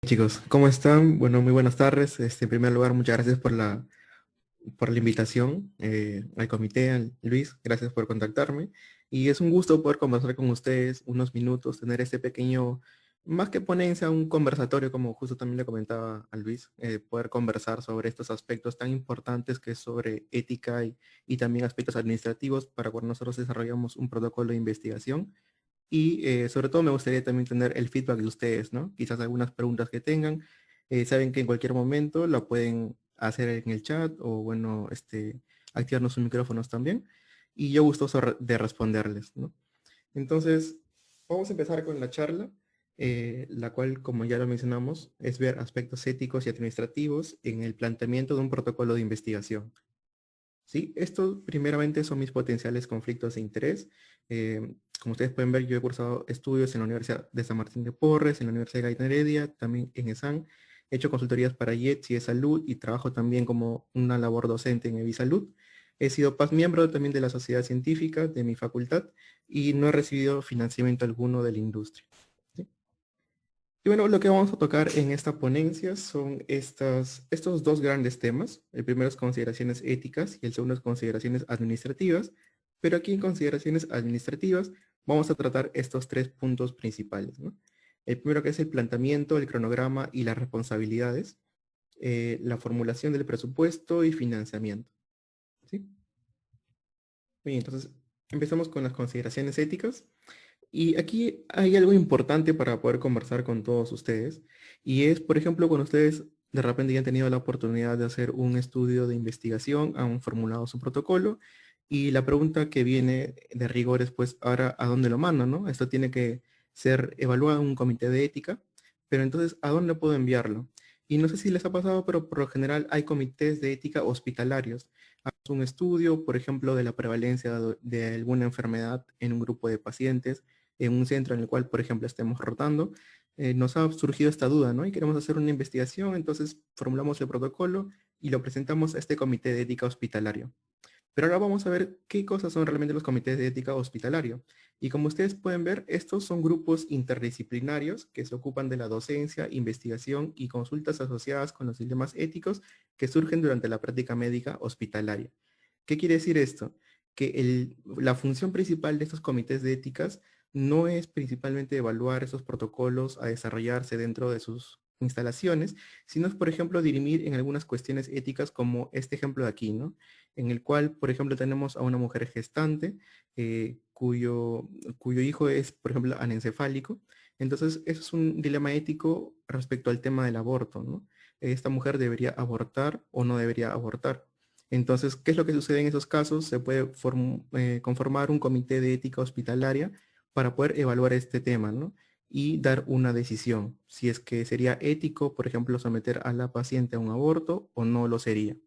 Chicos, ¿cómo están? Bueno, muy buenas tardes. En primer lugar, muchas gracias por la invitación al comité, Luis. Gracias por contactarme. Y es un gusto poder conversar con ustedes unos minutos, tener este pequeño, más que ponencia, un conversatorio, como justo también le comentaba a Luis, poder conversar sobre estos aspectos tan importantes que es sobre ética y también aspectos administrativos para cuando nosotros desarrollamos un protocolo de investigación. Y sobre todo me gustaría también tener el feedback de ustedes, ¿no? Quizás algunas preguntas que tengan. Saben que en cualquier momento lo pueden hacer en el chat o bueno, activarnos sus micrófonos también. Y yo gustoso de responderles, ¿no? Entonces, vamos a empezar con la charla, la cual, como ya lo mencionamos, es ver aspectos éticos y administrativos en el planteamiento de un protocolo de investigación. Sí, estos primeramente son mis potenciales conflictos de interés. Como ustedes pueden ver, yo he cursado estudios en la Universidad de San Martín de Porres, en la Universidad de Gaitán Heredia, también en ESAN. He hecho consultorías para IETS y de salud y trabajo también como una labor docente en EviSalud. He sido miembro también de la sociedad científica de mi facultad y no he recibido financiamiento alguno de la industria. ¿Sí? Y bueno, lo que vamos a tocar en esta ponencia son estos dos grandes temas. El primero es consideraciones éticas y el segundo es consideraciones administrativas. Pero aquí en consideraciones administrativas vamos a tratar estos tres puntos principales, ¿no? El primero que es el planteamiento, el cronograma y las responsabilidades, la formulación del presupuesto y financiamiento. ¿Sí? Bien, entonces empezamos con las consideraciones éticas. Y aquí hay algo importante para poder conversar con todos ustedes. Y es, por ejemplo, cuando ustedes de repente ya han tenido la oportunidad de hacer un estudio de investigación, han formulado su protocolo. Y la pregunta que viene de rigor es, pues, ahora, ¿a dónde lo mando, no? Esto tiene que ser evaluado en un comité de ética. Pero entonces, ¿a dónde puedo enviarlo? Y no sé si les ha pasado, pero por lo general hay comités de ética hospitalarios. Haz un estudio, por ejemplo, de la prevalencia de alguna enfermedad en un grupo de pacientes en un centro en el cual, por ejemplo, estemos rotando, nos ha surgido esta duda, ¿no? Y queremos hacer una investigación, entonces formulamos el protocolo y lo presentamos a este comité de ética hospitalario. Pero ahora vamos a ver qué cosas son realmente los comités de ética hospitalario. Y como ustedes pueden ver, estos son grupos interdisciplinarios que se ocupan de la docencia, investigación y consultas asociadas con los dilemas éticos que surgen durante la práctica médica hospitalaria. ¿Qué quiere decir esto? Que la función principal de estos comités de éticas no es principalmente evaluar esos protocolos a desarrollarse dentro de sus instalaciones, sino es, por ejemplo, dirimir en algunas cuestiones éticas como este ejemplo de aquí, ¿no? En el cual, por ejemplo, tenemos a una mujer gestante cuyo hijo es, por ejemplo, anencefálico. Entonces, eso es un dilema ético respecto al tema del aborto, ¿no? ¿Esta mujer debería abortar o no debería abortar? Entonces, ¿qué es lo que sucede en esos casos? Se puede conformar un comité de ética hospitalaria para poder evaluar este tema, ¿no? Y dar una decisión, si es que sería ético, por ejemplo, someter a la paciente a un aborto o no lo sería.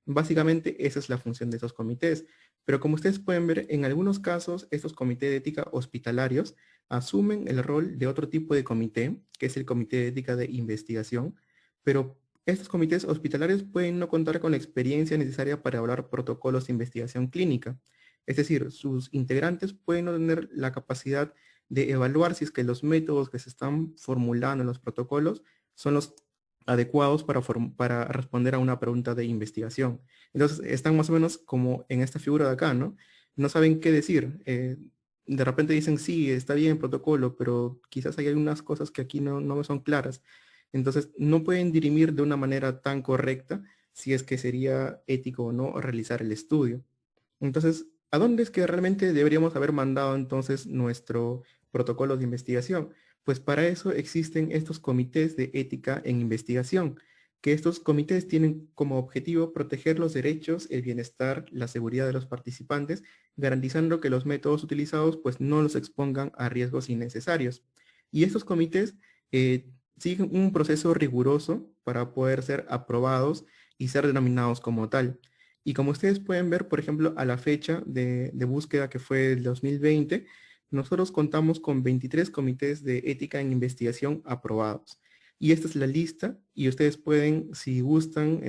Básicamente esa es la función de esos comités. Pero como ustedes pueden ver, en algunos casos estos comités de ética hospitalarios asumen el rol de otro tipo de comité, que es el comité de ética de investigación, pero estos comités hospitalarios pueden no contar con la experiencia necesaria para evaluar protocolos de investigación clínica. Es decir, sus integrantes pueden no tener la capacidad de evaluar si es que los métodos que se están formulando en los protocolos son los adecuados para responder a una pregunta de investigación. Entonces, están más o menos como en esta figura de acá, ¿no? No saben qué decir. De repente dicen, sí, está bien el protocolo, pero quizás hay algunas cosas que aquí no me son claras. Entonces, no pueden dirimir de una manera tan correcta si es que sería ético o no realizar el estudio. Entonces, ¿a dónde es que realmente deberíamos haber mandado entonces nuestro protocolo de investigación? Pues para eso existen estos comités de ética en investigación, que estos comités tienen como objetivo proteger los derechos, el bienestar, la seguridad de los participantes, garantizando que los métodos utilizados pues no los expongan a riesgos innecesarios. Y estos comités siguen un proceso riguroso para poder ser aprobados y ser denominados como tal. Y como ustedes pueden ver, por ejemplo, a la fecha de búsqueda que fue el 2020, nosotros contamos con 23 comités de ética en investigación aprobados. Y esta es la lista y ustedes pueden, si gustan,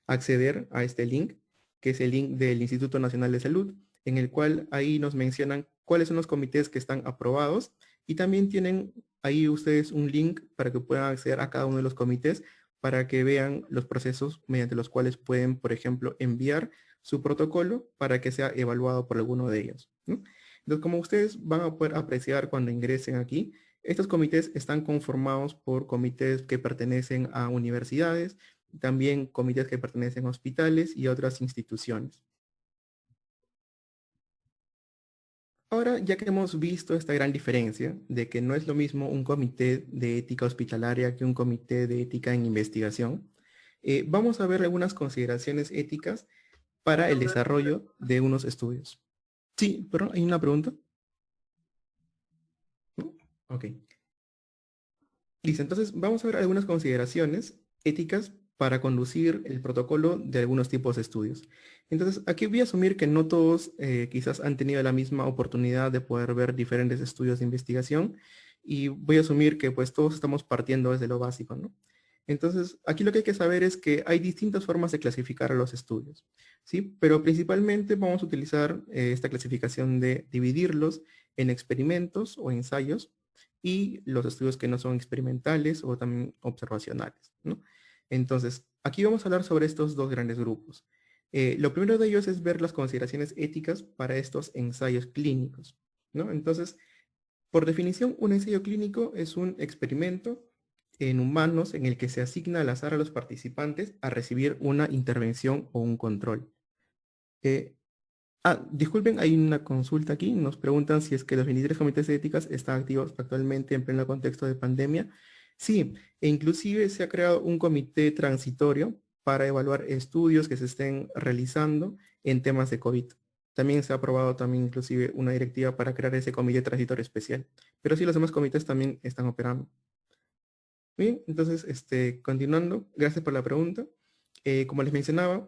acceder a este link, que es el link del Instituto Nacional de Salud, en el cual ahí nos mencionan cuáles son los comités que están aprobados Y también tienen ahí ustedes un link para que puedan acceder a cada uno de los comités para que vean los procesos mediante los cuales pueden, por ejemplo, enviar su protocolo para que sea evaluado por alguno de ellos, ¿no? Entonces, como ustedes van a poder apreciar cuando ingresen aquí, estos comités están conformados por comités que pertenecen a universidades, también comités que pertenecen a hospitales y otras instituciones. Ahora, ya que hemos visto esta gran diferencia de que no es lo mismo un comité de ética hospitalaria que un comité de ética en investigación, vamos a ver algunas consideraciones éticas para el desarrollo de unos estudios. Sí, pero hay una pregunta. ¿No? Ok. Listo, entonces vamos a ver algunas consideraciones éticas para conducir el protocolo de algunos tipos de estudios. Entonces, aquí voy a asumir que no todos quizás han tenido la misma oportunidad de poder ver diferentes estudios de investigación y voy a asumir que pues todos estamos partiendo desde lo básico, ¿no? Entonces, aquí lo que hay que saber es que hay distintas formas de clasificar a los estudios, ¿sí? Pero principalmente vamos a utilizar esta clasificación de dividirlos en experimentos o ensayos y los estudios que no son experimentales o también observacionales, ¿no? Entonces, aquí vamos a hablar sobre estos dos grandes grupos. Lo primero de ellos es ver las consideraciones éticas para estos ensayos clínicos, ¿no? Entonces, por definición, un ensayo clínico es un experimento en humanos en el que se asigna al azar a los participantes a recibir una intervención o un control. Eh, disculpen, hay una consulta aquí. Nos preguntan si es que los 23 comités de éticas están activos actualmente en pleno contexto de pandemia. Sí, e inclusive se ha creado un comité transitorio para evaluar estudios que se estén realizando en temas de COVID. También se ha aprobado también inclusive una directiva para crear ese comité transitorio especial. Pero sí, los demás comités también están operando. Bien, entonces, continuando, gracias por la pregunta. Como les mencionaba,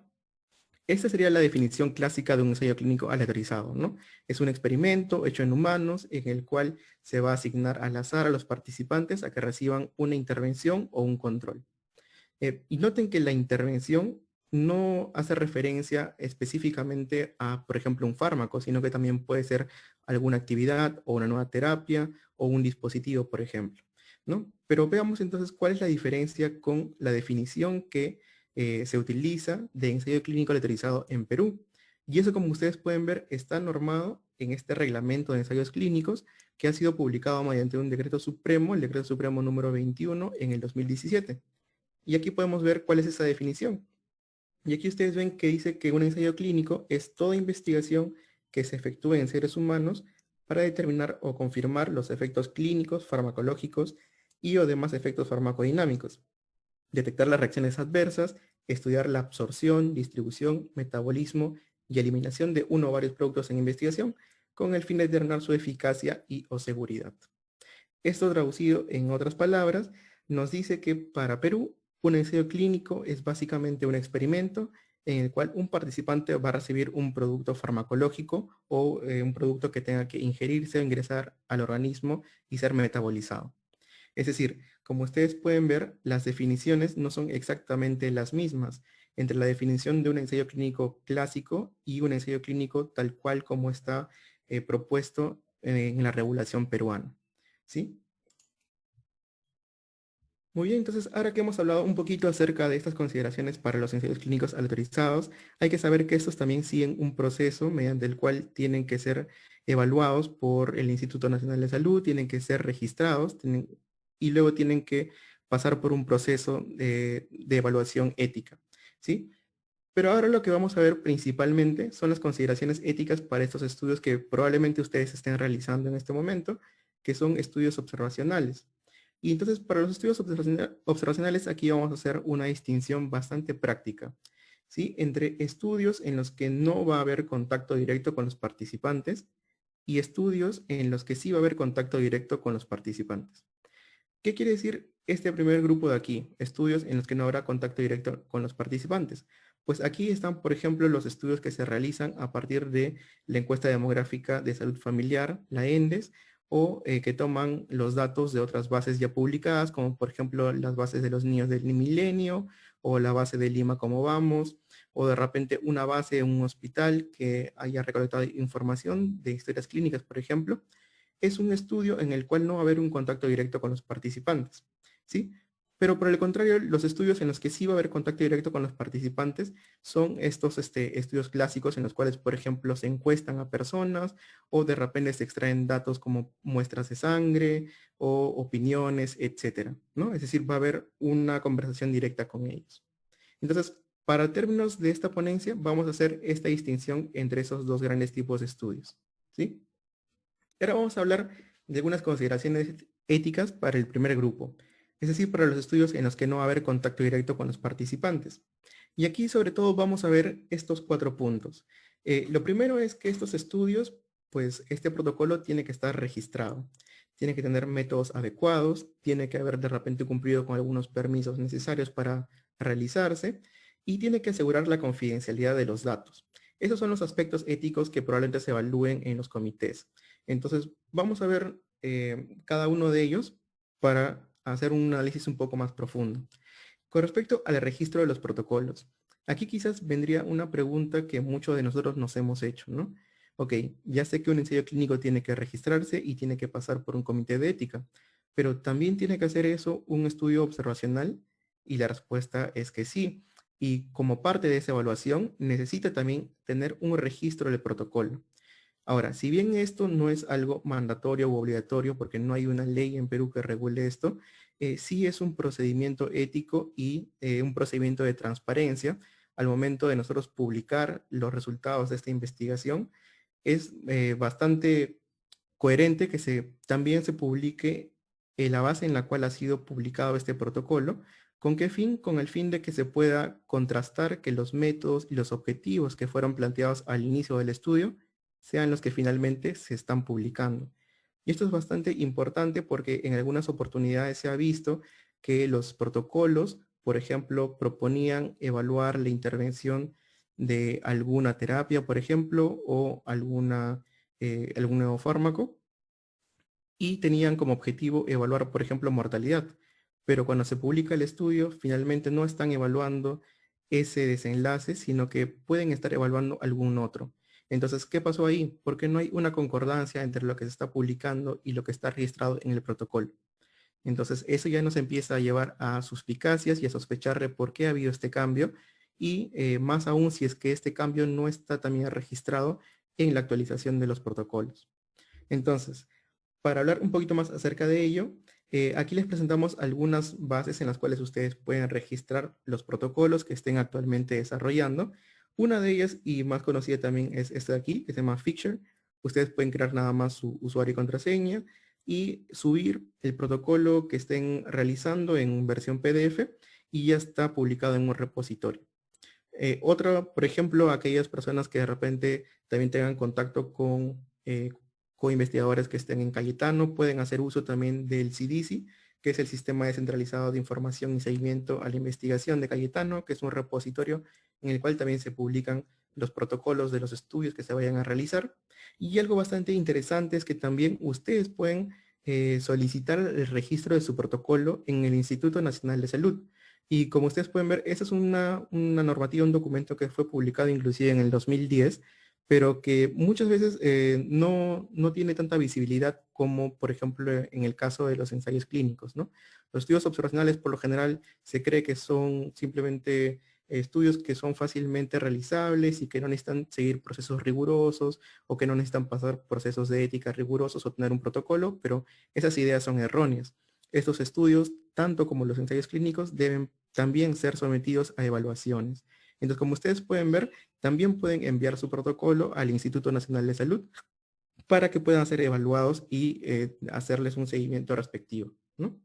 esta sería la definición clásica de un ensayo clínico aleatorizado, ¿no? Es un experimento hecho en humanos en el cual se va a asignar al azar a los participantes a que reciban una intervención o un control. Y noten que la intervención no hace referencia específicamente a, por ejemplo, un fármaco, sino que también puede ser alguna actividad o una nueva terapia o un dispositivo, por ejemplo, ¿no? Pero veamos entonces cuál es la diferencia con la definición que se utiliza de ensayo clínico aleatorizado en Perú. Y eso, como ustedes pueden ver, está normado en este reglamento de ensayos clínicos que ha sido publicado mediante un decreto supremo, el decreto supremo número 21 en el 2017. Y aquí podemos ver cuál es esa definición. Y aquí ustedes ven que dice que un ensayo clínico es toda investigación que se efectúa en seres humanos para determinar o confirmar los efectos clínicos, farmacológicos y o demás efectos farmacodinámicos, detectar las reacciones adversas, estudiar la absorción, distribución, metabolismo y eliminación de uno o varios productos en investigación con el fin de determinar su eficacia y o seguridad. Esto traducido en otras palabras, nos dice que para Perú, un ensayo clínico es básicamente un experimento en el cual un participante va a recibir un producto farmacológico o un producto que tenga que ingerirse o ingresar al organismo y ser metabolizado. Es decir, como ustedes pueden ver, las definiciones no son exactamente las mismas entre la definición de un ensayo clínico clásico y un ensayo clínico tal cual como está propuesto en la regulación peruana. ¿Sí? Muy bien, entonces ahora que hemos hablado un poquito acerca de estas consideraciones para los ensayos clínicos autorizados, hay que saber que estos también siguen un proceso mediante el cual tienen que ser evaluados por el Instituto Nacional de Salud, tienen que ser registrados y luego tienen que pasar por un proceso de evaluación ética, ¿sí? Pero ahora lo que vamos a ver principalmente son las consideraciones éticas para estos estudios que probablemente ustedes estén realizando en este momento, que son estudios observacionales. Y entonces para los estudios observacionales aquí vamos a hacer una distinción bastante práctica, ¿sí? Entre estudios en los que no va a haber contacto directo con los participantes y estudios en los que sí va a haber contacto directo con los participantes. ¿Qué quiere decir este primer grupo de aquí? Estudios en los que no habrá contacto directo con los participantes. Pues aquí están, por ejemplo, los estudios que se realizan a partir de la encuesta demográfica de salud familiar, la ENDES, o que toman los datos de otras bases ya publicadas, como por ejemplo las bases de los niños del milenio, o la base de Lima Cómo Vamos, o de repente una base en un hospital que haya recolectado información de historias clínicas, por ejemplo. es un estudio en el cual no va a haber un contacto directo con los participantes, ¿sí? Pero por el contrario, los estudios en los que sí va a haber contacto directo con los participantes son estos estudios clásicos en los cuales, por ejemplo, se encuestan a personas o de repente se extraen datos como muestras de sangre o opiniones, etcétera, ¿no? Es decir, va a haber una conversación directa con ellos. Entonces, para términos de esta ponencia, vamos a hacer esta distinción entre esos dos grandes tipos de estudios, ¿sí? Ahora vamos a hablar de algunas consideraciones éticas para el primer grupo, es decir, para los estudios en los que no va a haber contacto directo con los participantes. Y aquí sobre todo vamos a ver estos 4 puntos. Lo primero es que estos estudios, pues este protocolo tiene que estar registrado, tiene que tener métodos adecuados, tiene que haber de repente cumplido con algunos permisos necesarios para realizarse y tiene que asegurar la confidencialidad de los datos. Esos son los aspectos éticos que probablemente se evalúen en los comités. Entonces, vamos a ver cada uno de ellos para hacer un análisis un poco más profundo. Con respecto al registro de los protocolos, aquí quizás vendría una pregunta que muchos de nosotros nos hemos hecho, ¿no? Ok, ya sé que un ensayo clínico tiene que registrarse y tiene que pasar por un comité de ética, pero también tiene que hacer eso un estudio observacional y la respuesta es que sí. Y como parte de esa evaluación, necesita también tener un registro del protocolo. Ahora, si bien esto no es algo mandatorio u obligatorio porque no hay una ley en Perú que regule esto, sí es un procedimiento ético y un procedimiento de transparencia al momento de nosotros publicar los resultados de esta investigación. Es bastante coherente que también se publique la base en la cual ha sido publicado este protocolo. ¿Con qué fin? Con el fin de que se pueda contrastar que los métodos y los objetivos que fueron planteados al inicio del estudio sean los que finalmente se están publicando. Y esto es bastante importante porque en algunas oportunidades se ha visto que los protocolos, por ejemplo, proponían evaluar la intervención de alguna terapia, por ejemplo, o algún nuevo fármaco, y tenían como objetivo evaluar, por ejemplo, mortalidad. Pero cuando se publica el estudio, finalmente no están evaluando ese desenlace, sino que pueden estar evaluando algún otro. Entonces, ¿qué pasó ahí? Porque no hay una concordancia entre lo que se está publicando y lo que está registrado en el protocolo. Entonces, eso ya nos empieza a llevar a suspicacias y a sospechar de por qué ha habido este cambio y más aún si es que este cambio no está también registrado en la actualización de los protocolos. Entonces, para hablar un poquito más acerca de ello, aquí les presentamos algunas bases en las cuales ustedes pueden registrar los protocolos que estén actualmente desarrollando. Una de ellas y más conocida también es esta de aquí, que se llama Fixture. Ustedes pueden crear nada más su usuario y contraseña y subir el protocolo que estén realizando en versión PDF y ya está publicado en un repositorio. Otra, por ejemplo, aquellas personas que de repente también tengan contacto con co-investigadores que estén en Cayetano, pueden hacer uso también del CDC, que es el Sistema Descentralizado de Información y Seguimiento a la Investigación de Cayetano, que es un repositorio en el cual también se publican los protocolos de los estudios que se vayan a realizar. Y algo bastante interesante es que también ustedes pueden solicitar el registro de su protocolo en el Instituto Nacional de Salud. Y como ustedes pueden ver, esa es una normativa, un documento que fue publicado inclusive en el 2010, pero que muchas veces no tiene tanta visibilidad como, por ejemplo, en el caso de los ensayos clínicos, ¿no? Los estudios observacionales, por lo general, se cree que son simplemente estudios que son fácilmente realizables y que no necesitan seguir procesos rigurosos o que no necesitan pasar procesos de ética rigurosos o tener un protocolo, pero esas ideas son erróneas. Estos estudios, tanto como los ensayos clínicos, deben también ser sometidos a evaluaciones. Entonces, como ustedes pueden ver, también pueden enviar su protocolo al Instituto Nacional de Salud para que puedan ser evaluados y hacerles un seguimiento respectivo, ¿no?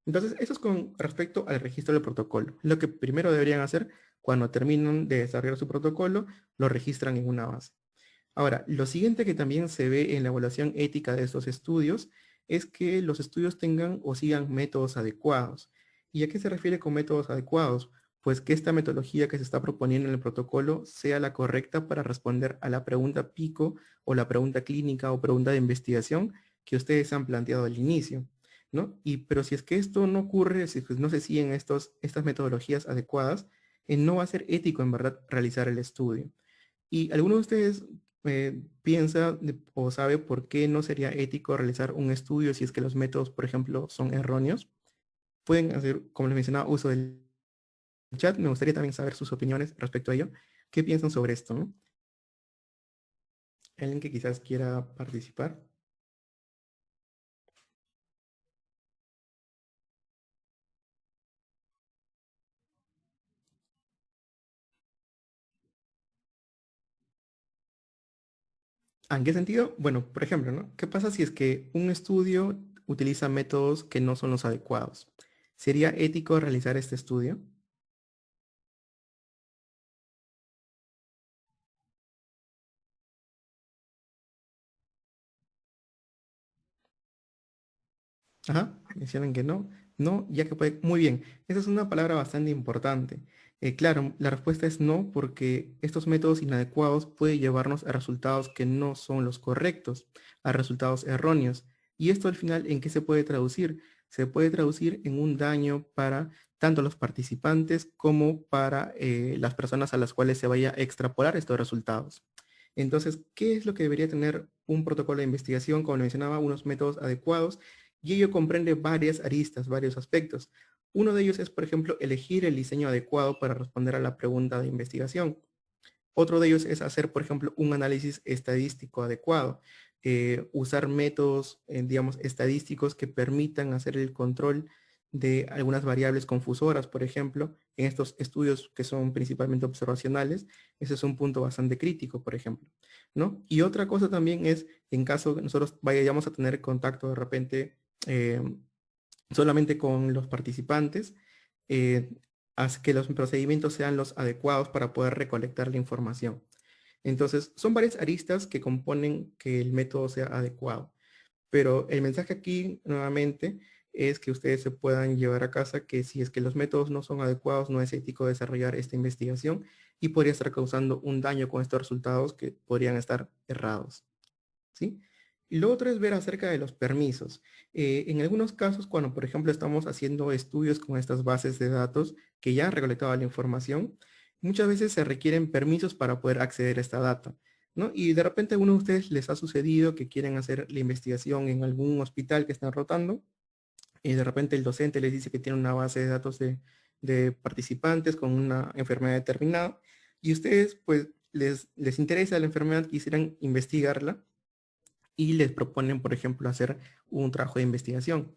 Entonces, eso es con respecto al registro del protocolo. Lo que primero deberían hacer cuando terminan de desarrollar su protocolo, lo registran en una base. Ahora, lo siguiente que también se ve en la evaluación ética de estos estudios es que los estudios tengan o sigan métodos adecuados. ¿Y a qué se refiere con métodos adecuados? Pues que esta metodología que se está proponiendo en el protocolo sea la correcta para responder a la pregunta pico o la pregunta clínica o pregunta de investigación que ustedes han planteado al inicio, ¿no? Pero si es que esto no ocurre, si pues no se siguen estas metodologías adecuadas, no va a ser ético en verdad realizar el estudio. Y algunos de ustedes piensa o sabe por qué no sería ético realizar un estudio si es que los métodos, por ejemplo, son erróneos. Pueden hacer, como les mencionaba, uso del chat. Me gustaría también saber sus opiniones respecto a ello. ¿Qué piensan sobre esto, no? ¿Alguien que quizás quiera participar? ¿En qué sentido? Bueno, por ejemplo, ¿no? ¿Qué pasa si es que un estudio utiliza métodos que no son los adecuados? ¿Sería ético realizar este estudio? Ajá, mencionan que no. No, ya que puede. Muy bien, esa es una palabra bastante importante. Claro, la respuesta es no, porque estos métodos inadecuados pueden llevarnos a resultados que no son los correctos, a resultados erróneos. Y esto al final, ¿en qué se puede traducir? Se puede traducir en un daño para tanto los participantes como para las personas a las cuales se vaya a extrapolar estos resultados. Entonces, ¿qué es lo que debería tener un protocolo de investigación? Como le mencionaba, unos métodos adecuados y ello comprende varias aristas, varios aspectos. Uno de ellos es, por ejemplo, elegir el diseño adecuado para responder a la pregunta de investigación. Otro de ellos es hacer, por ejemplo, un análisis estadístico adecuado, usar métodos, digamos, estadísticos que permitan hacer el control de algunas variables confusoras, por ejemplo, en estos estudios que son principalmente observacionales. Ese es un punto bastante crítico, por ejemplo, ¿no? Y otra cosa también es, en caso que nosotros vayamos a tener contacto de repente eh, solamente con los participantes, eh, haz que los procedimientos sean los adecuados para poder recolectar la información. Entonces, son varias aristas que componen que el método sea adecuado. Pero el mensaje aquí, nuevamente, es que ustedes se puedan llevar a casa que si es que los métodos no son adecuados, no es ético desarrollar esta investigación y podría estar causando un daño con estos resultados que podrían estar errados. ¿Sí? Y lo otro es ver acerca de los permisos. En algunos casos, cuando por ejemplo estamos haciendo estudios con estas bases de datos que ya han recolectado la información, muchas veces se requieren permisos para poder acceder a esta data, ¿no? Y de repente a uno de ustedes les ha sucedido que quieren hacer la investigación en algún hospital que están rotando y de repente el docente les dice que tiene una base de datos de participantes con una enfermedad determinada y ustedes pues les interesa la enfermedad, quisieran investigarla y les proponen, por ejemplo, hacer un trabajo de investigación.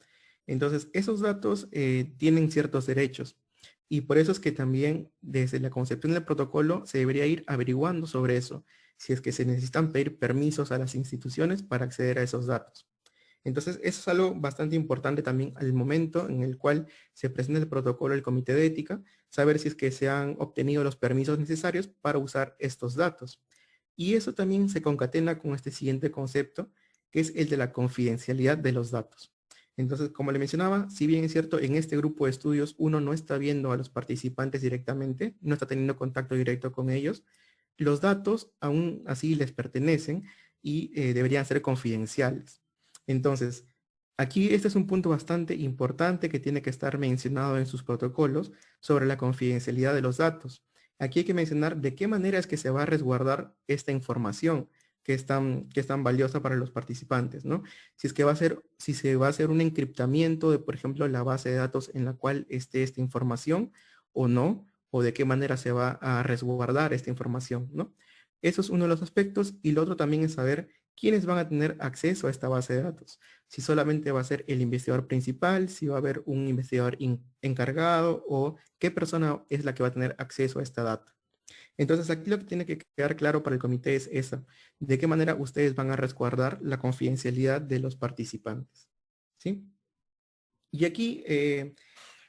Entonces, esos datos tienen ciertos derechos y por eso es que también desde la concepción del protocolo se debería ir averiguando sobre eso, si es que se necesitan pedir permisos a las instituciones para acceder a esos datos. Entonces, eso es algo bastante importante también al momento en el cual se presenta el protocolo del comité de ética, saber si es que se han obtenido los permisos necesarios para usar estos datos. Y eso también se concatena con este siguiente concepto, que es el de la confidencialidad de los datos. Entonces, como le mencionaba, si bien es cierto, en este grupo de estudios uno no está viendo a los participantes directamente, no está teniendo contacto directo con ellos, los datos aún así les pertenecen y deberían ser confidenciales. Entonces, aquí este es un punto bastante importante que tiene que estar mencionado en sus protocolos sobre la confidencialidad de los datos. Aquí hay que mencionar de qué manera es que se va a resguardar esta información que es tan valiosa para los participantes, ¿no? Si es que va a ser, si se va a hacer un encriptamiento de, por ejemplo, la base de datos en la cual esté esta información o no, o de qué manera se va a resguardar esta información, ¿no? Eso es uno de los aspectos y lo otro también es saber quiénes van a tener acceso a esta base de datos. Si solamente va a ser el investigador principal, si va a haber un investigador encargado o qué persona es la que va a tener acceso a esta data. Entonces aquí lo que tiene que quedar claro para el comité es esa, de qué manera ustedes van a resguardar la confidencialidad de los participantes. ¿Sí? Y aquí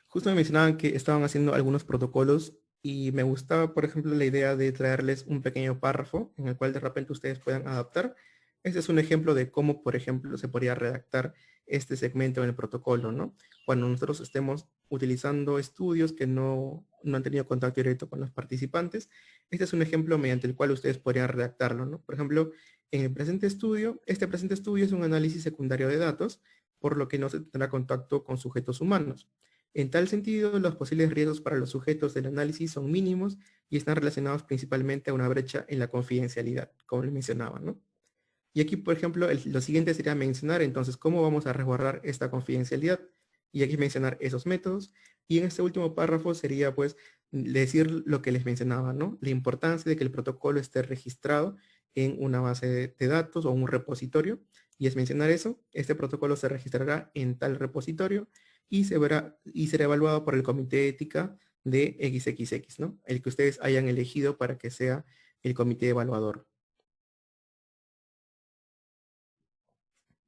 justo me mencionaban que estaban haciendo algunos protocolos y me gustaba, por ejemplo, la idea de traerles un pequeño párrafo en el cual de repente ustedes puedan adaptar. Este es un ejemplo de cómo, por ejemplo, se podría redactar este segmento en el protocolo, ¿no? Cuando nosotros estemos utilizando estudios que no han tenido contacto directo con los participantes, este es un ejemplo mediante el cual ustedes podrían redactarlo, ¿no? Por ejemplo, en el presente estudio, este presente estudio es un análisis secundario de datos, por lo que no se tendrá contacto con sujetos humanos. En tal sentido, los posibles riesgos para los sujetos del análisis son mínimos y están relacionados principalmente a una brecha en la confidencialidad, como les mencionaba, ¿no? Y aquí, por ejemplo, lo siguiente sería mencionar entonces cómo vamos a resguardar esta confidencialidad. Y aquí mencionar esos métodos. Y en este último párrafo sería pues decir lo que les mencionaba, ¿no? La importancia de que el protocolo esté registrado en una base de datos o un repositorio. Y es mencionar eso, este protocolo se registrará en tal repositorio y será evaluado por el comité de ética de XXX, ¿no? El que ustedes hayan elegido para que sea el comité evaluador.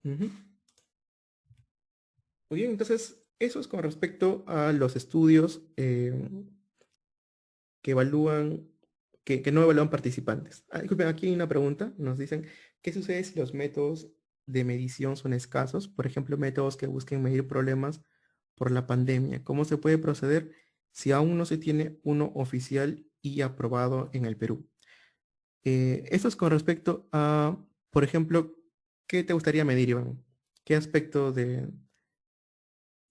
Ujú. Muy bien, entonces eso es con respecto a los estudios que evalúan, que no evalúan participantes. Disculpen, aquí hay una pregunta. Nos dicen, ¿qué sucede si los métodos de medición son escasos? Por ejemplo, métodos que busquen medir problemas por la pandemia. ¿Cómo se puede proceder si aún no se tiene uno oficial y aprobado en el Perú? Esto es con respecto a, por ejemplo, ¿qué te gustaría medir, Iván? ¿Qué aspecto de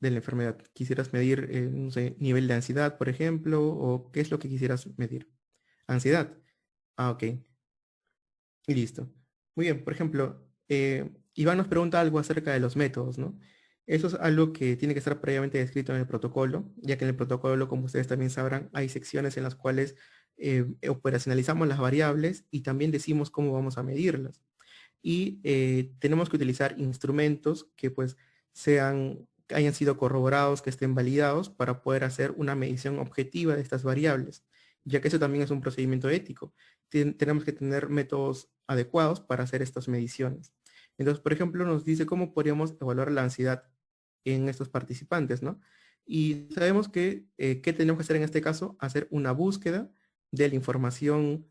la enfermedad? ¿Quisieras medir, no sé, nivel de ansiedad, por ejemplo? ¿O qué es lo que quisieras medir? Ansiedad. Ah, ok. Y listo. Muy bien. Por ejemplo, Iván nos pregunta algo acerca de los métodos, ¿no? Eso es algo que tiene que estar previamente descrito en el protocolo, ya que en el protocolo, como ustedes también sabrán, hay secciones en las cuales operacionalizamos las variables y también decimos cómo vamos a medirlas. Y tenemos que utilizar instrumentos que pues hayan sido corroborados, que estén validados para poder hacer una medición objetiva de estas variables, ya que eso también es un procedimiento ético. Tenemos que tener métodos adecuados para hacer estas mediciones. Entonces, por ejemplo, nos dice cómo podríamos evaluar la ansiedad en estos participantes, ¿no? Y sabemos que, ¿qué tenemos que hacer en este caso? Hacer una búsqueda de la información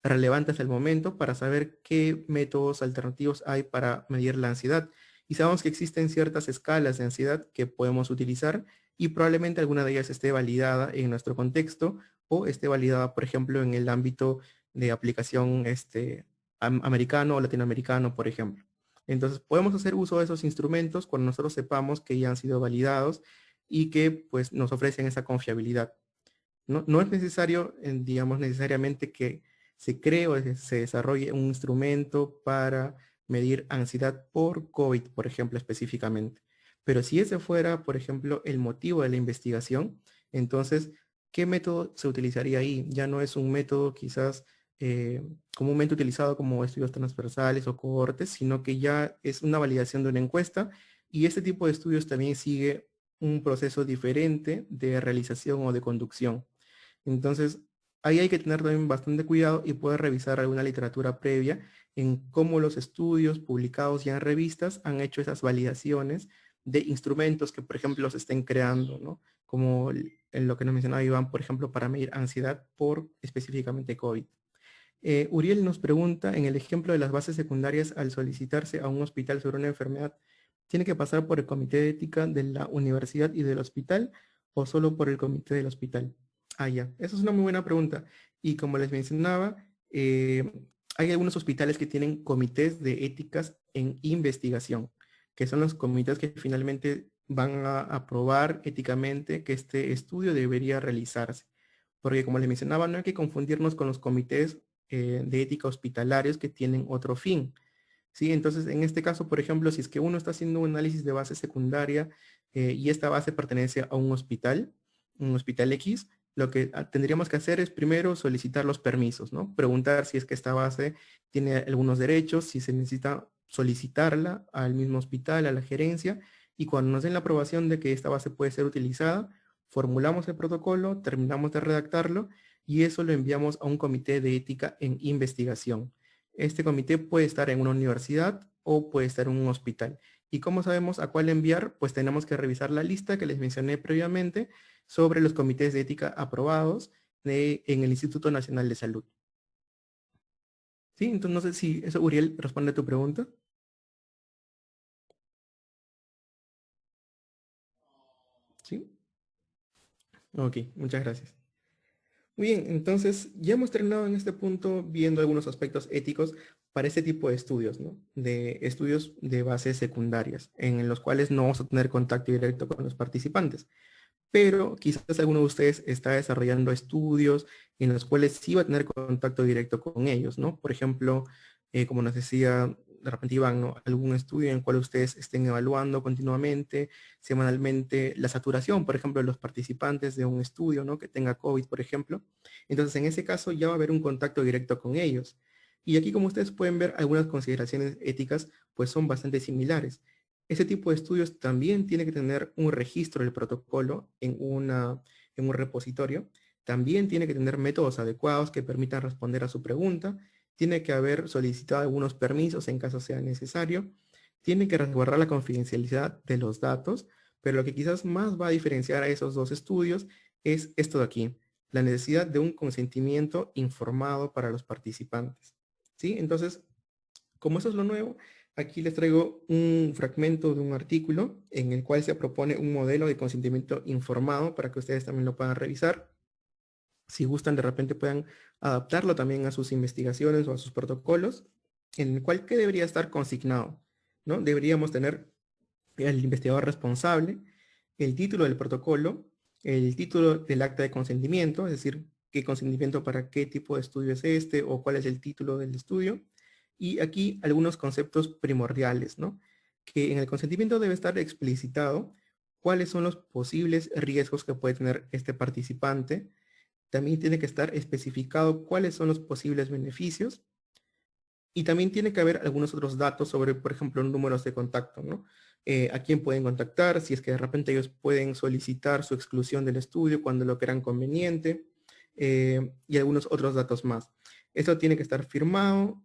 relevante hasta el momento para saber qué métodos alternativos hay para medir la ansiedad. Y sabemos que existen ciertas escalas de ansiedad que podemos utilizar y probablemente alguna de ellas esté validada en nuestro contexto o esté validada, por ejemplo, en el ámbito de aplicación americano o latinoamericano, por ejemplo. Entonces, podemos hacer uso de esos instrumentos cuando nosotros sepamos que ya han sido validados y que pues nos ofrecen esa confiabilidad. No es necesario, digamos, necesariamente que se cree o se desarrolle un instrumento para medir ansiedad por COVID, por ejemplo, específicamente. Pero si ese fuera, por ejemplo, el motivo de la investigación, entonces, ¿qué método se utilizaría ahí? Ya no es un método quizás comúnmente utilizado como estudios transversales o cohortes, sino que ya es una validación de una encuesta y este tipo de estudios también sigue un proceso diferente de realización o de conducción. Entonces, ahí hay que tener también bastante cuidado y poder revisar alguna literatura previa en cómo los estudios publicados ya en revistas han hecho esas validaciones de instrumentos que, por ejemplo, se estén creando, ¿no? Como en lo que nos mencionaba Iván, por ejemplo, para medir ansiedad por específicamente COVID. Uriel nos pregunta, en el ejemplo de las bases secundarias, al solicitarse a un hospital sobre una enfermedad, ¿tiene que pasar por el comité de ética de la universidad y del hospital o solo por el comité del hospital? Ah, ya. Esa es una muy buena pregunta. Y como les mencionaba, hay algunos hospitales que tienen comités de éticas en investigación, que son los comités que finalmente van a aprobar éticamente que este estudio debería realizarse. Porque como les mencionaba, no hay que confundirnos con los comités de ética hospitalarios que tienen otro fin. ¿Sí? Entonces, en este caso, por ejemplo, si es que uno está haciendo un análisis de base secundaria y esta base pertenece a un hospital X, lo que tendríamos que hacer es primero solicitar los permisos, ¿no? Preguntar si es que esta base tiene algunos derechos, si se necesita solicitarla al mismo hospital, a la gerencia, y cuando nos den la aprobación de que esta base puede ser utilizada, formulamos el protocolo, terminamos de redactarlo y eso lo enviamos a un comité de ética en investigación. Este comité puede estar en una universidad o puede estar en un hospital. ¿Y cómo sabemos a cuál enviar? Pues tenemos que revisar la lista que les mencioné previamente sobre los comités de ética aprobados en el Instituto Nacional de Salud. ¿Sí? Entonces no sé si eso, Uriel, responde a tu pregunta. ¿Sí? Ok, muchas gracias. Muy bien, entonces ya hemos terminado en este punto viendo algunos aspectos éticos para este tipo de estudios, ¿no? De estudios de bases secundarias, en los cuales no vamos a tener contacto directo con los participantes. pero quizás alguno de ustedes está desarrollando estudios en los cuales sí va a tener contacto directo con ellos, ¿no? Por ejemplo, como nos decía de repente Iván, ¿no? Algún estudio en el cual ustedes estén evaluando continuamente, semanalmente, la saturación, por ejemplo, de los participantes de un estudio, ¿no? Que tenga COVID, por ejemplo. Entonces, en ese caso ya va a haber un contacto directo con ellos. Y aquí, como ustedes pueden ver, algunas consideraciones éticas pues son bastante similares. Ese tipo de estudios también tiene que tener un registro del protocolo en un repositorio. También tiene que tener métodos adecuados que permitan responder a su pregunta. Tiene que haber solicitado algunos permisos en caso sea necesario. Tiene que resguardar la confidencialidad de los datos, pero lo que quizás más va a diferenciar a esos dos estudios es esto de aquí, la necesidad de un consentimiento informado para los participantes. ¿Sí? Entonces, como eso es lo nuevo, aquí les traigo un fragmento de un artículo en el cual se propone un modelo de consentimiento informado para que ustedes también lo puedan revisar. Si gustan, de repente puedan adaptarlo también a sus investigaciones o a sus protocolos, en el cual ¿qué debería estar consignado? ¿No? Deberíamos tener el investigador responsable, el título del protocolo, el título del acta de consentimiento, es decir, qué consentimiento para qué tipo de estudio es este o cuál es el título del estudio. Y aquí algunos conceptos primordiales, ¿no? Que en el consentimiento debe estar explicitado cuáles son los posibles riesgos que puede tener este participante. También tiene que estar especificado cuáles son los posibles beneficios y también tiene que haber algunos otros datos sobre, por ejemplo, números de contacto, ¿no? A quién pueden contactar, si es que de repente ellos pueden solicitar su exclusión del estudio cuando lo crean conveniente, y algunos otros datos más. Esto tiene que estar firmado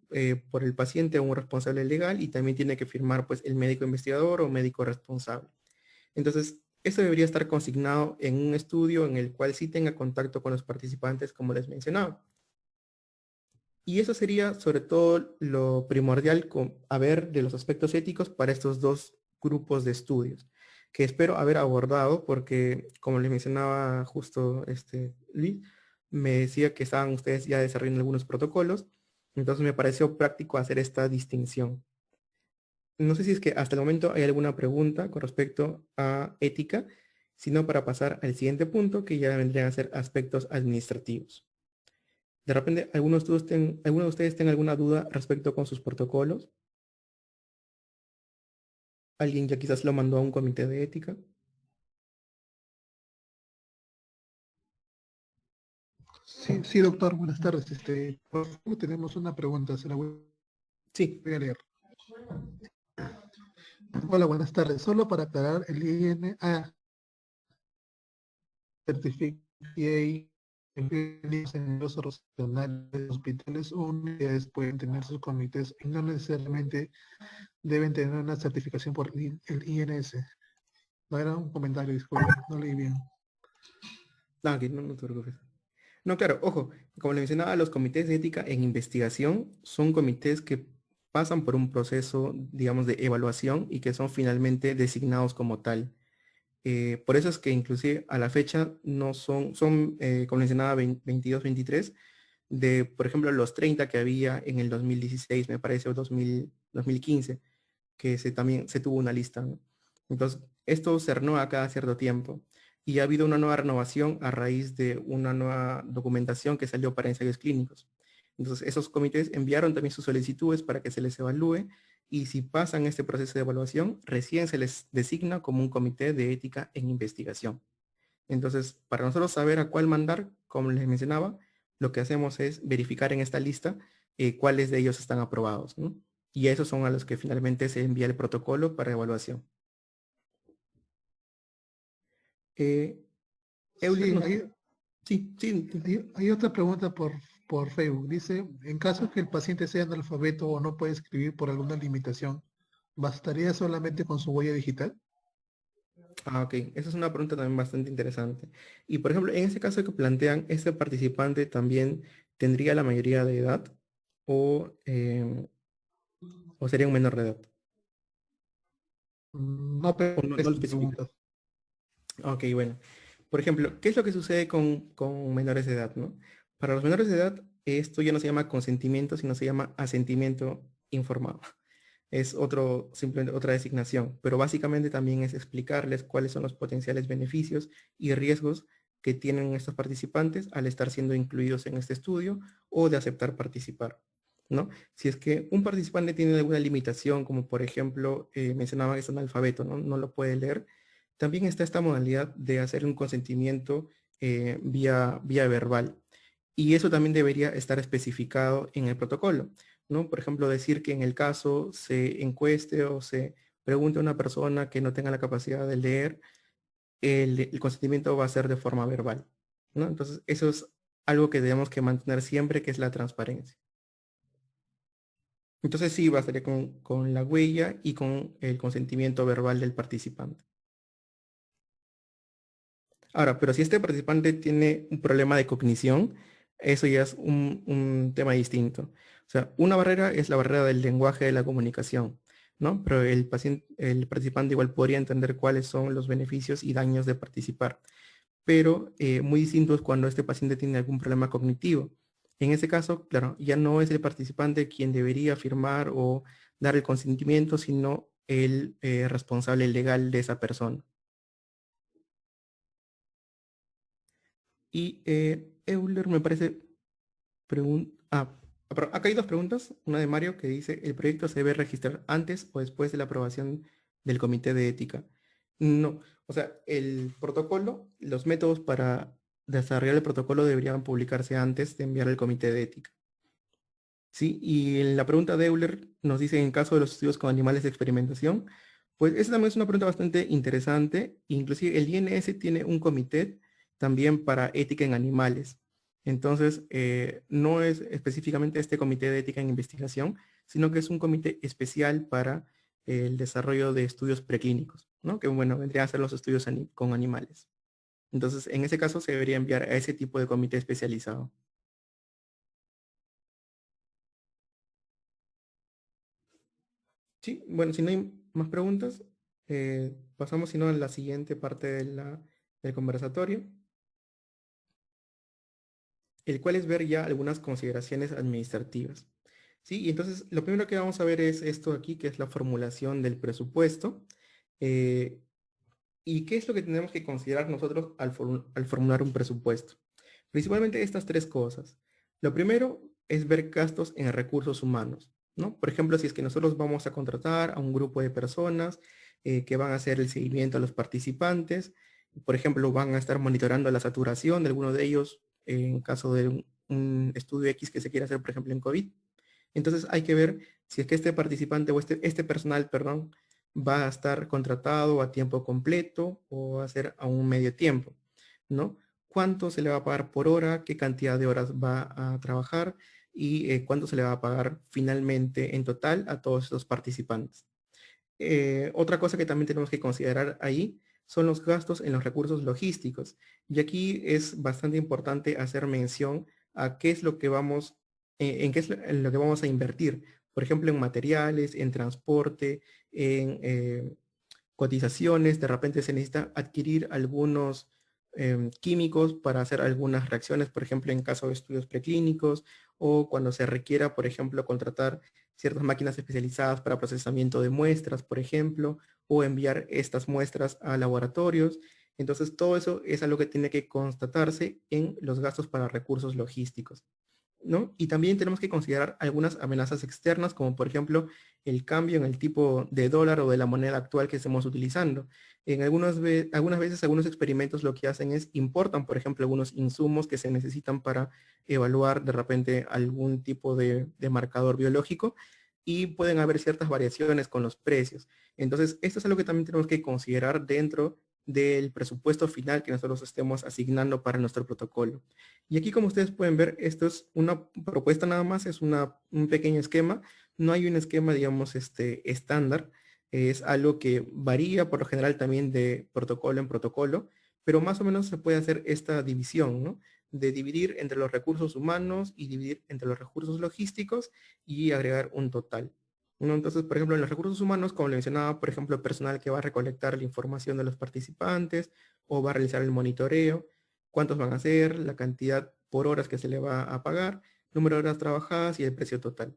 por el paciente o un responsable legal y también tiene que firmar pues el médico investigador o médico responsable. Entonces, esto debería estar consignado en un estudio en el cual sí tenga contacto con los participantes, como les mencionaba. Y eso sería sobre todo lo primordial a ver de los aspectos éticos para estos dos grupos de estudios, que espero haber abordado porque, como les mencionaba justo Luis, me decía que estaban ustedes ya desarrollando algunos protocolos, entonces me pareció práctico hacer esta distinción. No sé si es que hasta el momento hay alguna pregunta con respecto a ética, sino para pasar al siguiente punto, que ya vendrían a ser aspectos administrativos. De repente, ¿alguno de ustedes tenga alguna duda respecto con sus protocolos? ¿Alguien ya quizás lo mandó a un comité de ética? Sí, sí, doctor, buenas tardes. Por favor, tenemos una pregunta, se la voy Sí. a leer. Hola, buenas tardes. Solo para aclarar, el INA certifica que en los profesionales de hospitales o unidades pueden tener sus comités y no necesariamente deben tener una certificación por el INS. No era un comentario, disculpe, no leí bien. No, ok, no te preocupes. No, claro, ojo, como le mencionaba, los comités de ética en investigación son comités que pasan por un proceso, digamos, de evaluación y que son finalmente designados como tal. Por eso es que inclusive a la fecha no como mencionaba, 22, 23, de, por ejemplo, los 30 que había en el 2016, me parece, o 2015, que también se tuvo una lista, ¿no? Entonces, esto se renueva cada cierto tiempo. Y ha habido una nueva renovación a raíz de una nueva documentación que salió para ensayos clínicos. Entonces, esos comités enviaron también sus solicitudes para que se les evalúe y si pasan este proceso de evaluación, recién se les designa como un comité de ética en investigación. Entonces, para nosotros saber a cuál mandar, como les mencionaba, lo que hacemos es verificar en esta lista cuáles de ellos están aprobados, ¿no? Y esos son a los que finalmente se envía el protocolo para evaluación. Euler, Sí, no, sí, sí, sí. hay otra pregunta por Facebook. Dice, en caso que el paciente sea analfabeto o no puede escribir por alguna limitación, ¿bastaría solamente con su huella digital? Ah, ok. Esa es una pregunta también bastante interesante. Y por ejemplo, en este caso que plantean, ¿este participante también tendría la mayoría de edad o sería un menor de edad? No, ¿O pero no lo esta especifica? pregunta. Ok, bueno. Por ejemplo, ¿qué es lo que sucede con menores de edad, no? Para los menores de edad, esto ya no se llama consentimiento, sino se llama asentimiento informado. es simplemente otra designación, pero básicamente también es explicarles cuáles son los potenciales beneficios y riesgos que tienen estos participantes al estar siendo incluidos en este estudio o de aceptar participar, ¿no? Si es que un participante tiene alguna limitación, como por ejemplo, mencionaba que es analfabeto, ¿no? No lo puede leer, también está esta modalidad de hacer un consentimiento vía verbal. Y eso también debería estar especificado en el protocolo, ¿no? Por ejemplo, decir que en el caso se encueste o se pregunte a una persona que no tenga la capacidad de leer, el consentimiento va a ser de forma verbal, ¿no? Entonces, eso es algo que debemos que mantener siempre, que es la transparencia. Entonces, sí, bastaría con la huella y con el consentimiento verbal del participante. Ahora, pero si este participante tiene un problema de cognición, eso ya es un tema distinto. O sea, una barrera es la barrera del lenguaje de la comunicación, ¿no? Pero el participante igual podría entender cuáles son los beneficios y daños de participar. Pero muy distinto es cuando este paciente tiene algún problema cognitivo. En ese caso, claro, ya no es el participante quien debería firmar o dar el consentimiento, sino el responsable legal de esa persona. Y Euler me parece pero acá hay dos preguntas. Una de Mario que dice, ¿el proyecto se debe registrar antes o después de la aprobación del comité de ética? No, o sea, el protocolo, los métodos para desarrollar el protocolo deberían publicarse antes de enviar al comité de ética. Sí, y en la pregunta de Euler nos dice en caso de los estudios con animales de experimentación, pues esa también es una pregunta bastante interesante. Inclusive el INS tiene un comité también para ética en animales. Entonces, no es específicamente este comité de ética en investigación, sino que es un comité especial para el desarrollo de estudios preclínicos, ¿no? Que bueno, vendrían a ser los estudios con animales. Entonces, en ese caso se debería enviar a ese tipo de comité especializado. Sí, bueno, si no hay más preguntas, pasamos si no a la siguiente parte del conversatorio, el cual es ver ya algunas consideraciones administrativas. Sí, y entonces lo primero que vamos a ver es esto aquí, que es la formulación del presupuesto. eh, ¿Y qué es lo que tenemos que considerar nosotros al formular un presupuesto? Principalmente estas tres cosas. Lo primero es ver gastos en recursos humanos, ¿no? Por ejemplo, si es que nosotros vamos a contratar a un grupo de personas que van a hacer el seguimiento a los participantes, por ejemplo, van a estar monitoreando la saturación de alguno de ellos en caso de un estudio X que se quiera hacer, por ejemplo, en COVID. Entonces hay que ver si es que este participante o este personal, perdón, va a estar contratado a tiempo completo o va a ser a un medio tiempo, ¿no? Cuánto se le va a pagar por hora, qué cantidad de horas va a trabajar y cuánto se le va a pagar finalmente en total a todos esos participantes. Otra cosa que también tenemos que considerar ahí son los gastos en los recursos logísticos. Y aquí es bastante importante hacer mención a qué es lo que vamos, en qué es en lo que vamos a invertir. Por ejemplo, en materiales, en transporte, en cotizaciones, de repente se necesita adquirir algunos químicos para hacer algunas reacciones, por ejemplo, en caso de estudios preclínicos o cuando se requiera, por ejemplo, contratar ciertas máquinas especializadas para procesamiento de muestras, por ejemplo, o enviar estas muestras a laboratorios. Entonces, todo eso es algo que tiene que constatarse en los gastos para recursos logísticos, ¿no? Y también tenemos que considerar algunas amenazas externas, como por ejemplo el cambio en el tipo de dólar o de la moneda actual que estemos utilizando. En algunas veces algunos experimentos lo que hacen es importan, por ejemplo, algunos insumos que se necesitan para evaluar de repente algún tipo de marcador biológico y pueden haber ciertas variaciones con los precios. Entonces, esto es algo que también tenemos que considerar dentro del presupuesto final que nosotros estemos asignando para nuestro protocolo. Y aquí, como ustedes pueden ver, esto es una propuesta nada más, es un pequeño esquema. No hay un esquema, digamos, estándar. Es algo que varía por lo general también de protocolo en protocolo, pero más o menos se puede hacer esta división, ¿no? De dividir entre los recursos humanos y dividir entre los recursos logísticos y agregar un total, ¿no? Entonces, por ejemplo, en los recursos humanos, como le mencionaba, por ejemplo, el personal que va a recolectar la información de los participantes o va a realizar el monitoreo, cuántos van a ser, la cantidad por horas que se le va a pagar, número de horas trabajadas y el precio total,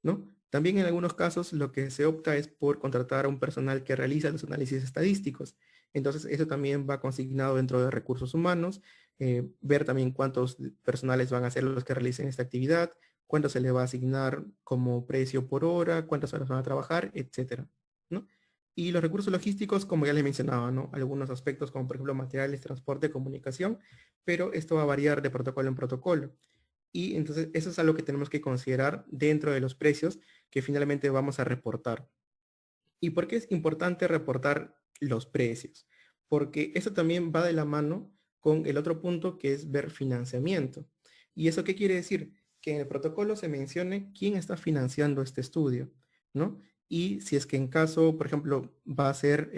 ¿no? También en algunos casos lo que se opta es por contratar a un personal que realiza los análisis estadísticos. Entonces eso también va consignado dentro de recursos humanos, ver también cuántos personales van a ser los que realicen esta actividad, cuánto se le va a asignar como precio por hora, cuántas horas van a trabajar, etcétera, ¿no? Y los recursos logísticos, como ya les mencionaba, ¿no? Algunos aspectos como por ejemplo materiales, transporte, comunicación, pero esto va a variar de protocolo en protocolo. Y entonces eso es algo que tenemos que considerar dentro de los precios que finalmente vamos a reportar. ¿Y por qué es importante reportar los precios? Porque eso también va de la mano con el otro punto que es ver financiamiento. ¿Y eso qué quiere decir? Que en el protocolo se mencione quién está financiando este estudio, ¿no? Y si es que en caso, por ejemplo, va a ser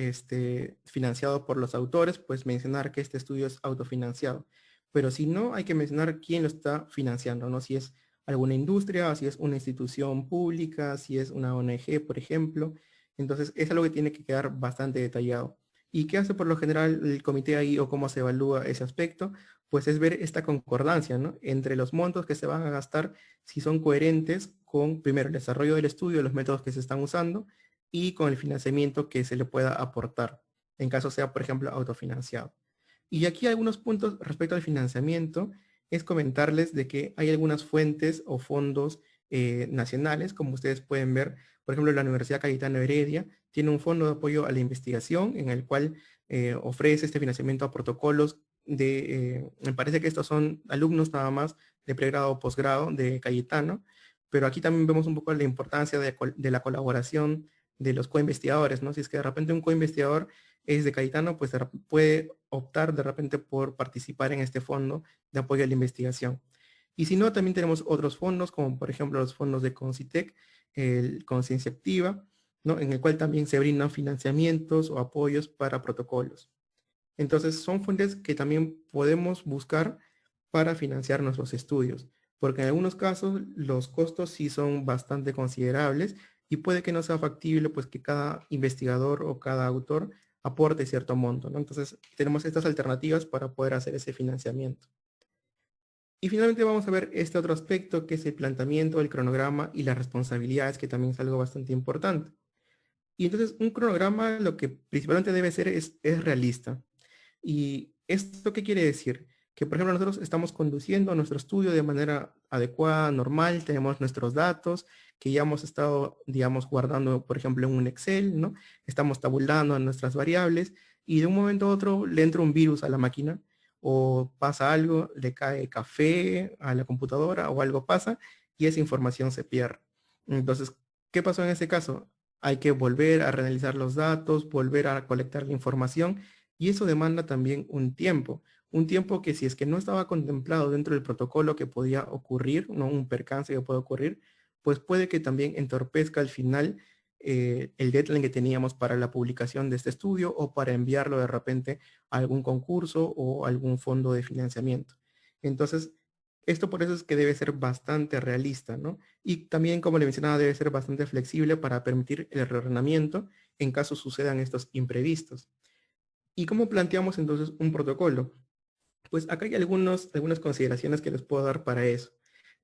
financiado por los autores, pues mencionar que este estudio es autofinanciado. Pero si no, hay que mencionar quién lo está financiando, ¿no? Si es alguna industria, si es una institución pública, si es una ONG, por ejemplo. Entonces, es algo que tiene que quedar bastante detallado. ¿Y qué hace por lo general el comité ahí o cómo se evalúa ese aspecto? Pues es ver esta concordancia, ¿no? Entre los montos que se van a gastar, si son coherentes con, primero, el desarrollo del estudio, los métodos que se están usando y con el financiamiento que se le pueda aportar, en caso sea, por ejemplo, autofinanciado. Y aquí algunos puntos respecto al financiamiento es comentarles de que hay algunas fuentes o fondos nacionales, como ustedes pueden ver, por ejemplo, la Universidad Cayetano Heredia tiene un fondo de apoyo a la investigación en el cual ofrece este financiamiento a protocolos me parece que estos son alumnos nada más de pregrado o posgrado de Cayetano, pero aquí también vemos un poco la importancia de la colaboración de los coinvestigadores, ¿no? Si es que de repente un coinvestigador es de Cayetano, pues puede optar de repente por participar en este fondo de apoyo a la investigación. Y si no, también tenemos otros fondos, como por ejemplo los fondos de Concitec, el Conciencia Activa, ¿no? En el cual también se brindan financiamientos o apoyos para protocolos. Entonces, son fuentes que también podemos buscar para financiar nuestros estudios, porque en algunos casos los costos sí son bastante considerables y puede que no sea factible pues que cada investigador o cada autor aporte cierto monto, ¿no? Entonces, tenemos estas alternativas para poder hacer ese financiamiento. Y finalmente vamos a ver este otro aspecto que es el planteamiento, el cronograma y las responsabilidades, que también es algo bastante importante. Y entonces un cronograma lo que principalmente debe ser es realista. ¿Y esto qué quiere decir? Que por ejemplo nosotros estamos conduciendo nuestro estudio de manera adecuada, normal, tenemos nuestros datos que ya hemos estado, digamos, guardando, por ejemplo, en un Excel, ¿no? Estamos tabulando nuestras variables y de un momento a otro le entra un virus a la máquina o pasa algo, le cae café a la computadora o algo pasa y esa información se pierde. Entonces, ¿qué pasó en ese caso? Hay que volver a reanalizar los datos, volver a colectar la información y eso demanda también un tiempo que si es que no estaba contemplado dentro del protocolo que podía ocurrir, no un percance que puede ocurrir, pues puede que también entorpezca al final el deadline que teníamos para la publicación de este estudio o para enviarlo de repente a algún concurso o algún fondo de financiamiento. Entonces, esto por eso es que debe ser bastante realista, ¿no? Y también, como le mencionaba, debe ser bastante flexible para permitir el reordenamiento en caso sucedan estos imprevistos. ¿Y cómo planteamos entonces un protocolo? Pues acá hay algunas consideraciones que les puedo dar para eso.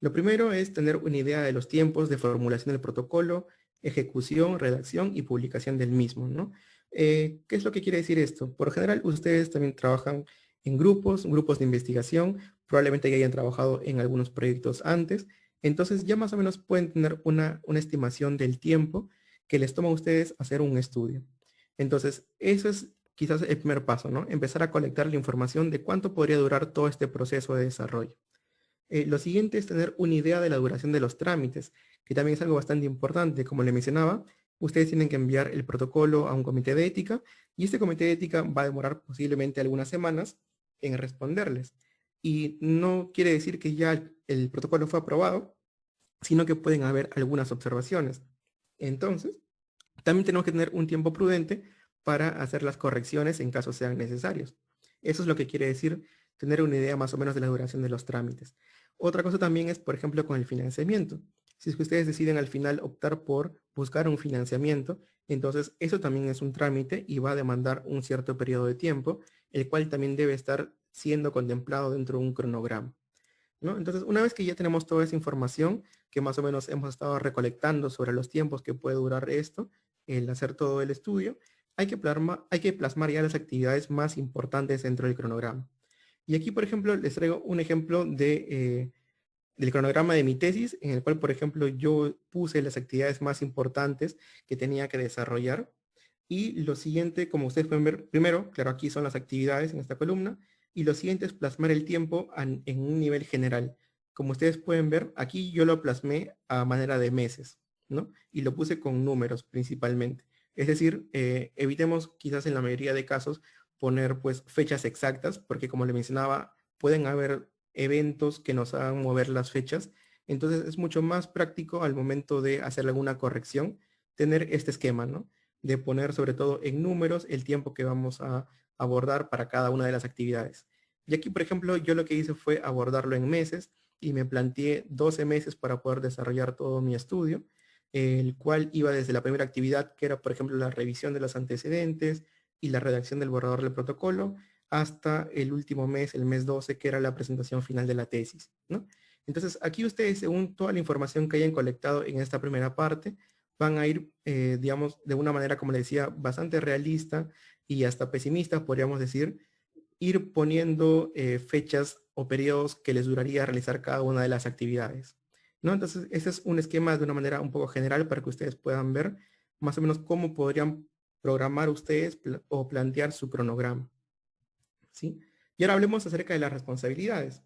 Lo primero es tener una idea de los tiempos de formulación del protocolo, ejecución, redacción y publicación del mismo, ¿no? ¿Qué es lo que quiere decir esto? Por lo general, ustedes también trabajan en grupos de investigación, probablemente ya hayan trabajado en algunos proyectos antes, entonces ya más o menos pueden tener una estimación del tiempo que les toma a ustedes hacer un estudio. Entonces, eso es quizás el primer paso, ¿no? Empezar a colectar la información de cuánto podría durar todo este proceso de desarrollo. Lo siguiente es tener una idea de la duración de los trámites, que también es algo bastante importante. Como le mencionaba, ustedes tienen que enviar el protocolo a un comité de ética y este comité de ética va a demorar posiblemente algunas semanas en responderles. Y no quiere decir que ya el protocolo fue aprobado, sino que pueden haber algunas observaciones. Entonces, también tenemos que tener un tiempo prudente para hacer las correcciones en caso sean necesarios. Eso es lo que quiere decir tener una idea más o menos de la duración de los trámites. Otra cosa también es, por ejemplo, con el financiamiento. Si es que ustedes deciden al final optar por buscar un financiamiento, entonces eso también es un trámite y va a demandar un cierto periodo de tiempo, el cual también debe estar siendo contemplado dentro de un cronograma. ¿no? Entonces, una vez que ya tenemos toda esa información, que más o menos hemos estado recolectando sobre los tiempos que puede durar esto, el hacer todo el estudio, hay que plasmar ya las actividades más importantes dentro del cronograma. Y aquí, por ejemplo, les traigo un ejemplo del cronograma de mi tesis, en el cual, por ejemplo, yo puse las actividades más importantes que tenía que desarrollar. Y lo siguiente, como ustedes pueden ver, primero, claro, aquí son las actividades en esta columna, y lo siguiente es plasmar el tiempo en un nivel general. Como ustedes pueden ver, aquí yo lo plasmé a manera de meses, ¿no? Y lo puse con números principalmente. Es decir, evitemos quizás en la mayoría de casos poner pues fechas exactas, porque como le mencionaba, pueden haber eventos que nos hagan mover las fechas. Entonces es mucho más práctico al momento de hacer alguna corrección, tener este esquema, ¿no? De poner sobre todo en números el tiempo que vamos a abordar para cada una de las actividades. Y aquí, por ejemplo, yo lo que hice fue abordarlo en meses y me planteé 12 meses para poder desarrollar todo mi estudio, el cual iba desde la primera actividad, que era, por ejemplo, la revisión de los antecedentes y la redacción del borrador del protocolo, hasta el último mes, el mes 12, que era la presentación final de la tesis, ¿no? Entonces, aquí ustedes, según toda la información que hayan colectado en esta primera parte, van a ir, digamos, de una manera, como le decía, bastante realista y hasta pesimista, podríamos decir, ir poniendo fechas o periodos que les duraría realizar cada una de las actividades, ¿no? Entonces, ese es un esquema de una manera un poco general para que ustedes puedan ver más o menos cómo podrían programar ustedes o plantear su cronograma, ¿sí? Y ahora hablemos acerca de las responsabilidades.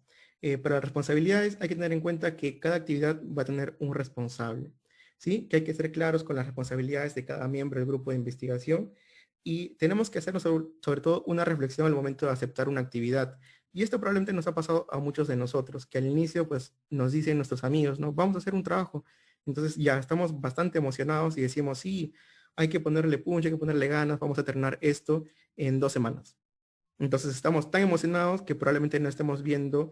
Para las responsabilidades hay que tener en cuenta que cada actividad va a tener un responsable, ¿sí? Que hay que ser claros con las responsabilidades de cada miembro del grupo de investigación y tenemos que hacernos sobre todo una reflexión al momento de aceptar una actividad. Y esto probablemente nos ha pasado a muchos de nosotros, que al inicio pues nos dicen nuestros amigos, ¿no? Vamos a hacer un trabajo. Entonces ya estamos bastante emocionados y decimos, sí, hay que ponerle punch, hay que ponerle ganas, vamos a terminar esto en 2 semanas. Entonces estamos tan emocionados que probablemente no estemos viendo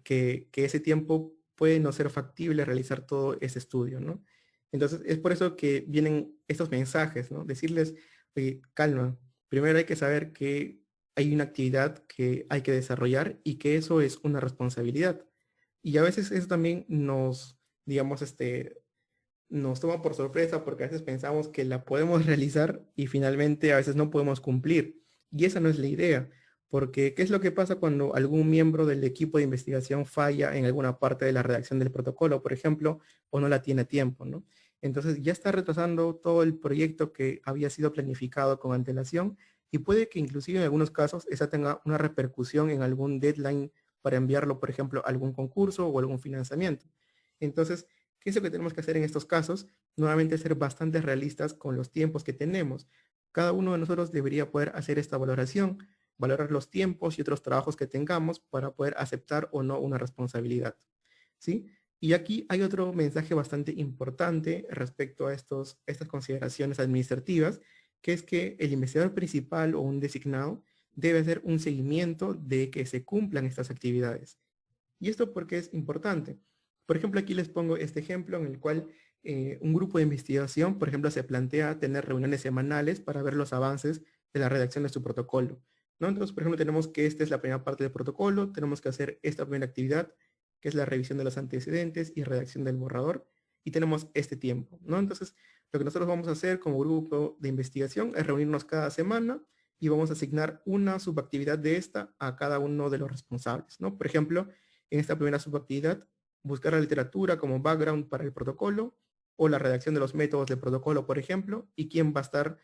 que ese tiempo puede no ser factible realizar todo ese estudio, ¿no? Entonces es por eso que vienen estos mensajes, ¿no? Decirles, oye, calma, primero hay que saber que hay una actividad que hay que desarrollar y que eso es una responsabilidad. Y a veces eso también nos, digamos, nos toma por sorpresa porque a veces pensamos que la podemos realizar y finalmente a veces no podemos cumplir. Y esa no es la idea, porque ¿qué es lo que pasa cuando algún miembro del equipo de investigación falla en alguna parte de la redacción del protocolo, por ejemplo, o no la tiene a tiempo, ¿no? Entonces ya está retrasando todo el proyecto que había sido planificado con antelación y puede que inclusive en algunos casos esa tenga una repercusión en algún deadline para enviarlo, por ejemplo, a algún concurso o algún financiamiento. Entonces, ¿qué es lo que tenemos que hacer en estos casos? Nuevamente ser bastante realistas con los tiempos que tenemos. Cada uno de nosotros debería poder hacer esta valoración, valorar los tiempos y otros trabajos que tengamos para poder aceptar o no una responsabilidad, ¿sí? Y aquí hay otro mensaje bastante importante respecto a estas consideraciones administrativas, que es que el investigador principal o un designado debe hacer un seguimiento de que se cumplan estas actividades. ¿Y esto por qué es importante? Por ejemplo, aquí les pongo este ejemplo en el cual un grupo de investigación, por ejemplo, se plantea tener reuniones semanales para ver los avances de la redacción de su protocolo, ¿no? Entonces, por ejemplo, tenemos que esta es la primera parte del protocolo, tenemos que hacer esta primera actividad, que es la revisión de los antecedentes y redacción del borrador, y tenemos este tiempo, ¿no? Entonces, lo que nosotros vamos a hacer como grupo de investigación es reunirnos cada semana y vamos a asignar una subactividad de esta a cada uno de los responsables, ¿no? Por ejemplo, en esta primera subactividad, buscar la literatura como background para el protocolo o la redacción de los métodos del protocolo, por ejemplo, y quién va a estar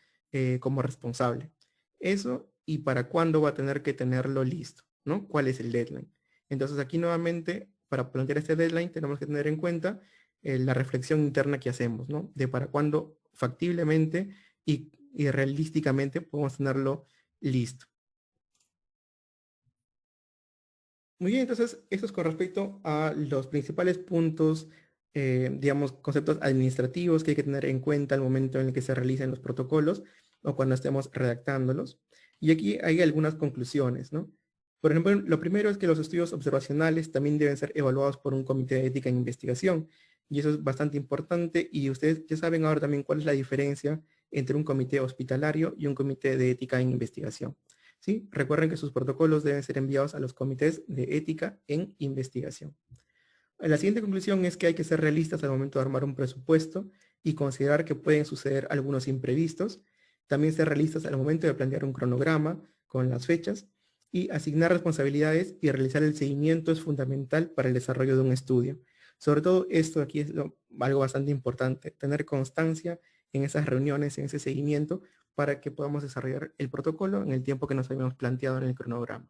como responsable. Eso y para cuándo va a tener que tenerlo listo, ¿no? ¿Cuál es el deadline? Entonces aquí nuevamente, para plantear este deadline, tenemos que tener en cuenta la reflexión interna que hacemos, ¿no? De para cuándo factiblemente y realísticamente podemos tenerlo listo. Muy bien, entonces, esto es con respecto a los principales puntos, digamos, conceptos administrativos que hay que tener en cuenta al momento en el que se realicen los protocolos o cuando estemos redactándolos. Y aquí hay algunas conclusiones, ¿no? Por ejemplo, lo primero es que los estudios observacionales también deben ser evaluados por un comité de ética en investigación. Y eso es bastante importante y ustedes ya saben ahora también cuál es la diferencia entre un comité hospitalario y un comité de ética en investigación. ¿Sí? Recuerden que sus protocolos deben ser enviados a los comités de ética en investigación. La siguiente conclusión es que hay que ser realistas al momento de armar un presupuesto y considerar que pueden suceder algunos imprevistos. También ser realistas al momento de plantear un cronograma con las fechas y asignar responsabilidades y realizar el seguimiento es fundamental para el desarrollo de un estudio. Sobre todo esto aquí es algo bastante importante, tener constancia en esas reuniones, en ese seguimiento, para que podamos desarrollar el protocolo en el tiempo que nos habíamos planteado en el cronograma.